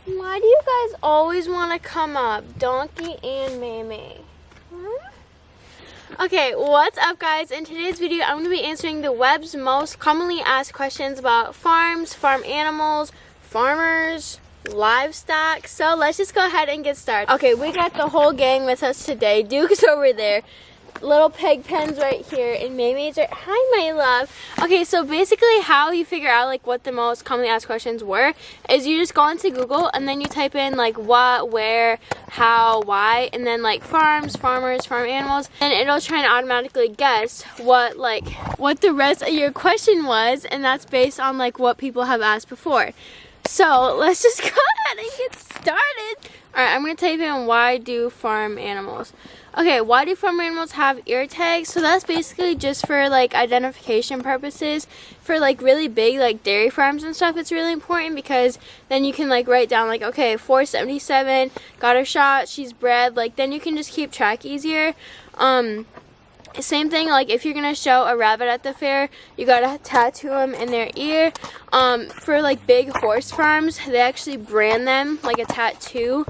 Why do you guys always want to come up? Donkey and Mamie. Okay, what's up guys? In today's video, I'm going to be answering the web's most commonly asked questions about farms, farm animals, farmers, livestock. So let's just go ahead and get started. Okay, we got the whole gang with us today. Duke's over there. Little pigpen's right here, and Mamie's right. Hi, my love. Okay, so basically how you figure out like what the most commonly asked questions were is you just go into Google and then you type in like what, where, how, why, and then like farms, farmers, farm animals, and it'll try and automatically guess what the rest of your question was, and that's based on like what people have asked before. So let's just go ahead and get started. Alright, I'm gonna type in why do farm animals. Okay, why do farm animals have ear tags? So that's basically just for like identification purposes. For like really big like dairy farms and stuff, it's really important because then you can like write down like, okay, 477, got her shot, she's bred, like then you can just keep track easier. Same thing, like if you're gonna show a rabbit at the fair, you gotta tattoo them in their ear. For like big horse farms, they actually brand them like a tattoo.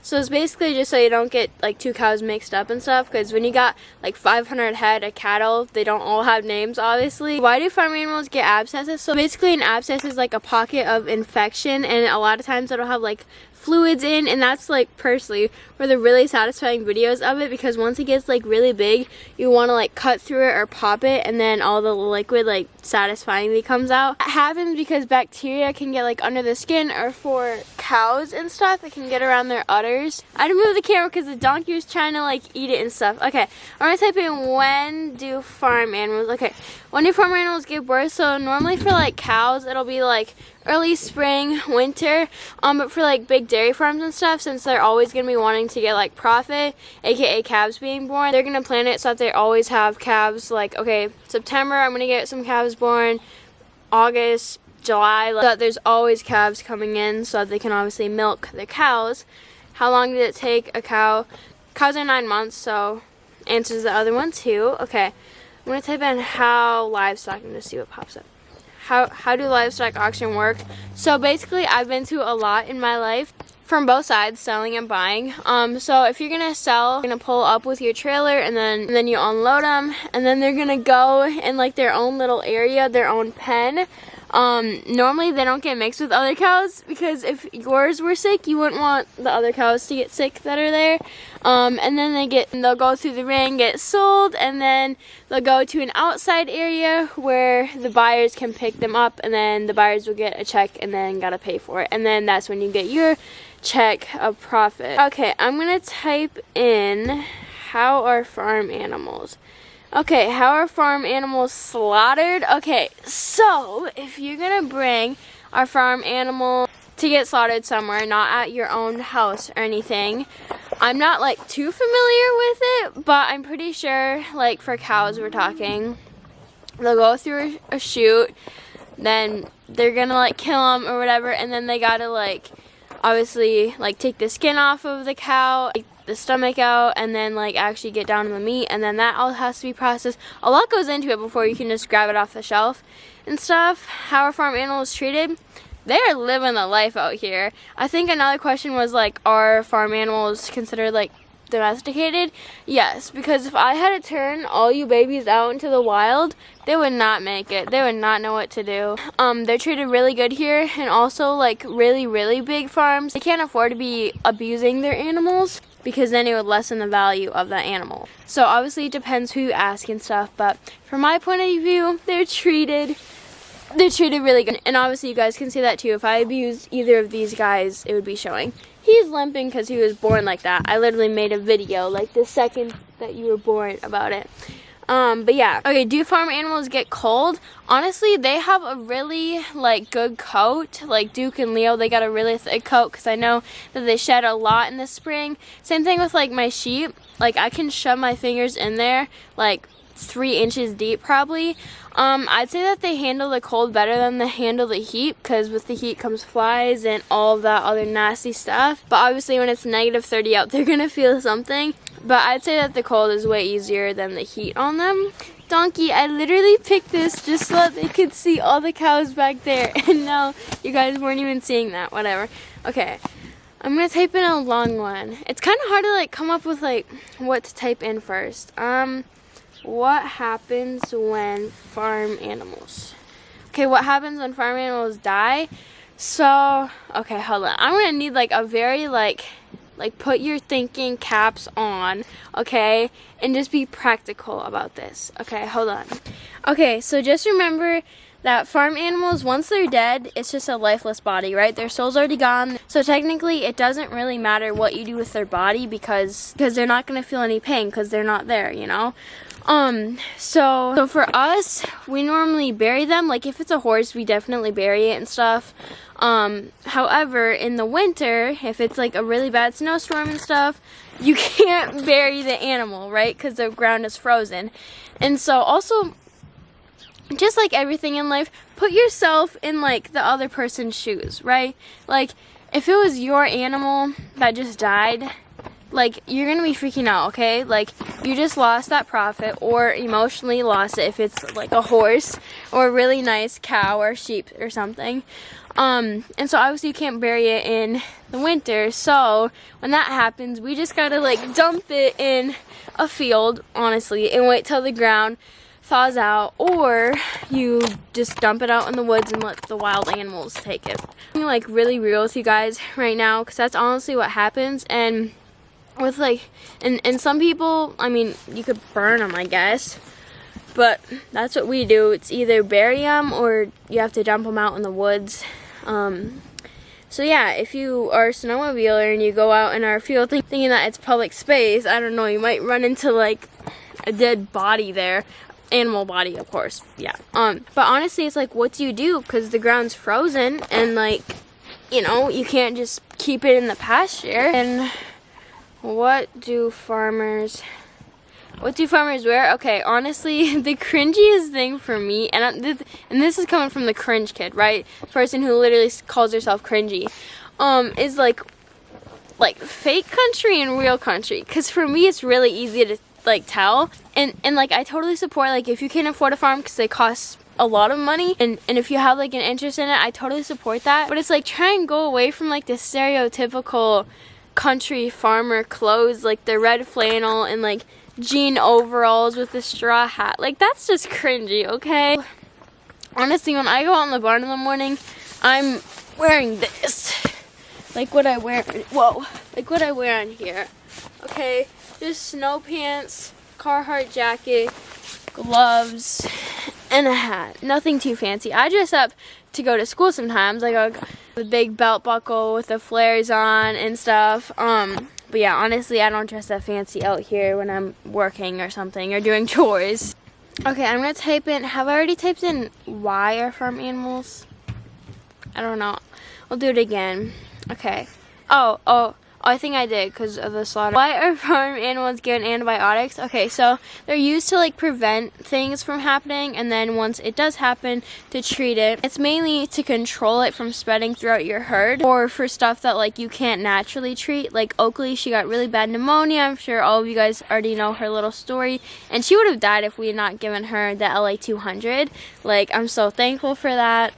So it's basically just so you don't get like two cows mixed up and stuff, because when you got like 500 head of cattle, they don't all have names obviously. Why do farm animals get abscesses? So basically an abscess is like a pocket of infection, and a lot of times it'll have like fluids in, and that's like personally were the really satisfying videos of it, because once it gets like really big, you want to like cut through it or pop it, and then all the liquid like satisfyingly comes out. That happens because bacteria can get like under the skin, or for cows and stuff, it can get around their udders. I had to move the camera because the donkey was trying to like eat it and stuff. Okay, I'm gonna type in when do farm animals, okay, when do farm animals give birth? So normally for like cows, it'll be like early spring, winter, but for like big dairy farms and stuff, since they're always going to be wanting to get like profit, aka calves being born, they're going to plan it so that they always have calves. Like, okay, September I'm going to get some calves born, August, July, so that there's always calves coming in so that they can obviously milk the cows. How long did it take a cow? Cows are 9 months, so answers the other one too. Okay, I'm going to type in how livestock and just see what pops up. How do livestock auction work? So basically, I've been to a lot in my life from both sides, selling and buying. So if you're gonna sell, you're gonna pull up with your trailer, and then you unload them, and then they're gonna go in like their own little area, their own pen. Normally they don't get mixed with other cows, because if yours were sick, you wouldn't want the other cows to get sick that are there. And then they'll go through the ring, get sold, and then they'll go to an outside area where the buyers can pick them up, and then the buyers will get a check and then gotta pay for it. And then that's when you get your check of profit. Okay, I'm gonna type in how are farm animals. Okay, how are farm animals slaughtered? Okay, so if you're gonna bring our farm animal to get slaughtered somewhere, not at your own house or anything, I'm not like too familiar with it, but I'm pretty sure like for cows we're talking, they'll go through a chute, then they're gonna like kill them or whatever, and then they gotta like obviously like take the skin off of the cow, the stomach out, and then like actually get down to the meat, and then that all has to be processed. A lot goes into it before you can just grab it off the shelf and stuff. How are farm animals treated? They're living the life out here. I think another question was like, are farm animals considered like domesticated? Yes, because if I had to turn all you babies out into the wild, they would not make it. They would not know what to do. They're treated really good here, and also like really big farms, they can't afford to be abusing their animals, because then it would lessen the value of that animal. So obviously it depends who you ask and stuff, but from my point of view, they're treated really good. And obviously you guys can see that too. If I abused either of these guys, it would be showing. He's limping because he was born like that. I literally made a video like the second that you were born about it. But yeah. Okay, do farm animals get cold? Honestly, they have a really like good coat. Like Duke and Leo, they got a really thick coat, because I know that they shed a lot in the spring. Same thing with like my sheep. Like I can shove my fingers in there like 3 inches deep probably. I'd say that they handle the cold better than they handle the heat, because with the heat comes flies and all of that other nasty stuff. But obviously when it's negative 30 out, they're gonna feel something. But I'd say that the cold is way easier than the heat on them. Donkey, I literally picked this just so that they could see all the cows back there. And no, you guys weren't even seeing that, whatever. Okay, I'm gonna type in a long one. It's kind of hard to like come up with like what to type in first. What happens when farm animals? Okay, what happens when farm animals die? So, okay, hold on. I'm gonna need like a very like put your thinking caps on, okay? And just be practical about this. Okay, hold on. Okay, so just remember that farm animals, once they're dead, it's just a lifeless body, right? Their soul's already gone. So technically, it doesn't really matter what you do with their body because they're not gonna feel any pain because they're not there, you know? So for us, we normally bury them. Like if it's a horse, we definitely bury it and stuff. However, in the winter, if it's like a really bad snowstorm and stuff, you can't bury the animal, right? Because the ground is frozen. And so also, just like everything in life, put yourself in like the other person's shoes, right? Like if it was your animal that just died, like you're gonna be freaking out, okay? Like you just lost that profit or emotionally lost it if it's like a horse or a really nice cow or sheep or something. And so obviously you can't bury it in the winter. So when that happens, we just gotta like dump it in a field, honestly, and wait till the ground thaws out, or you just dump it out in the woods and let the wild animals take it. I'm like really real with you guys right now because that's honestly what happens. And with like, and some people, I mean, you could burn them, I guess, but that's what we do. It's either bury them or you have to dump them out in the woods. So yeah, if you are a snowmobiler and you go out in our field thinking that it's public space, I don't know, you might run into like a dead body there. Animal body, of course, yeah. But honestly, it's like, what do you do? Because the ground's frozen and like, you know, you can't just keep it in the pasture. And what do farmers wear? Okay, honestly, the cringiest thing for me, and this is coming from the cringe kid, right? Person who literally calls herself cringy, is like fake country and real country. Because for me, it's really easy to like tell, and like I totally support like if you can afford a farm because they cost a lot of money, and if you have like an interest in it, I totally support that. But it's like try and go away from like the stereotypical country farmer clothes, like the red flannel and like jean overalls with the straw hat. Like that's just cringy, okay? Honestly, when I go out in the barn in the morning, I'm wearing this. Like what I wear, whoa, like what I wear on here, okay? Just snow pants, Carhartt jacket, gloves, and a hat. Nothing too fancy. I dress up to go to school sometimes. Like a big belt buckle with the flares on and stuff. But yeah, honestly, I don't dress that fancy out here when I'm working or something or doing chores. Okay, I'm gonna type in, have I already typed in why are farm animals? I don't know. I'll do it again. Okay. Oh, I think I did because of the slaughter. Why are farm animals given antibiotics? Okay, so they're used to like prevent things from happening, and then once it does happen, to treat it. It's mainly to control it from spreading throughout your herd, or for stuff that like you can't naturally treat. Like Oakley, she got really bad pneumonia. I'm sure all of you guys already know her little story, and she would have died if we had not given her the LA 200. Like, I'm so thankful for that.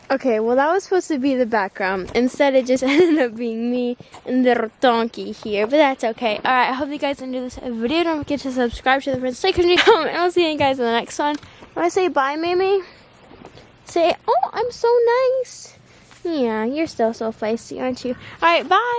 Okay, well that was supposed to be the background. Instead, it just ended up being me and the donkey here, but that's okay. Alright, I hope you guys enjoyed this video. Don't forget to subscribe to the Prince Country, and I'll see you guys in the next one. Want to say bye, Mamie? Say, oh, I'm so nice. Yeah, you're still so feisty, aren't you? Alright, bye.